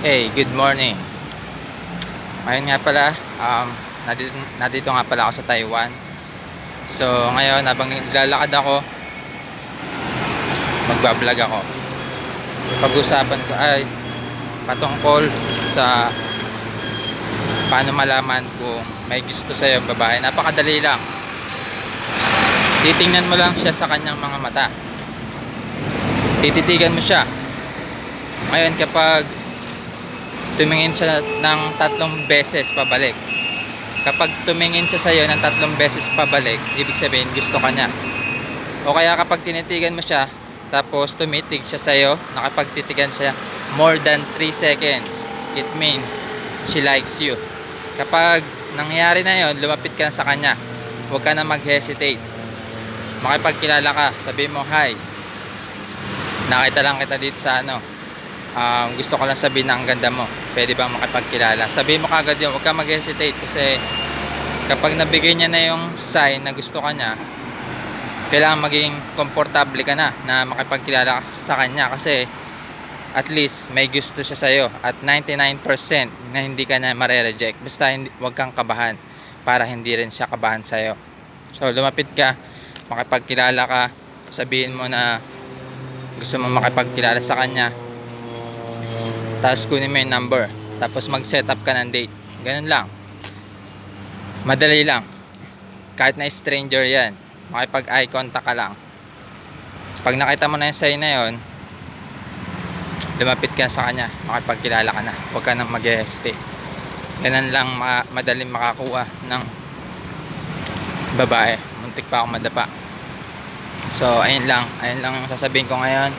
Hey, good morning. Ngayon nga pala, nandito nga pala ako sa Taiwan. So, ngayon, habang naglalakad ako, magbablog ako. Pag-usapan ko ay patungkol sa paano malaman kung may gusto sa'yo ang babae. Napakadali lang. Titingnan mo lang siya sa kanyang mga mata. Tititigan mo siya. Ngayon, kapag tumingin siya ng 3 beses pabalik. Kapag tumingin siya sa'yo ng 3 beses pabalik, ibig sabihin gusto ka niya. O kaya kapag tinitigan mo siya, tapos tumitig siya sa'yo, nakapagtitigan siya more than 3 seconds, it means she likes you. Kapag nangyari na yon, lumapit ka na sa kanya. Huwag ka na mag-hesitate. Makipagkilala ka, sabihin mo, "Hi, nakita lang kita dito sa gusto ko lang sabihin na ang ganda mo. Pwede bang makipagkilala?" Sabihin mo kagad yun, huwag ka mag-hesitate kasi kapag nabigay niya na yung sign na gusto ka niya, kailangan maging komportable ka na makipagkilala sa kanya kasi at least may gusto siya sa'yo at 99% na hindi ka na mare-reject. Basta huwag kang kabahan para hindi rin siya kabahan sa'yo. So lumapit ka, makipagkilala ka, sabihin mo na gusto mo makipagkilala sa kanya, tapos kunin mo yung number, tapos mag-set up ka ng date. Ganun lang, madali lang. Kahit na stranger yan, makipag eye contact ka lang. Pag nakita mo na yung sign na yun, lumapit ka sa kanya, makipagkilala ka na. Huwag ka nang mag-hesitate. Ganun lang madaling makakuha ng babae. Muntik pa ako madapa. So ayun lang yung sasabihin ko ngayon.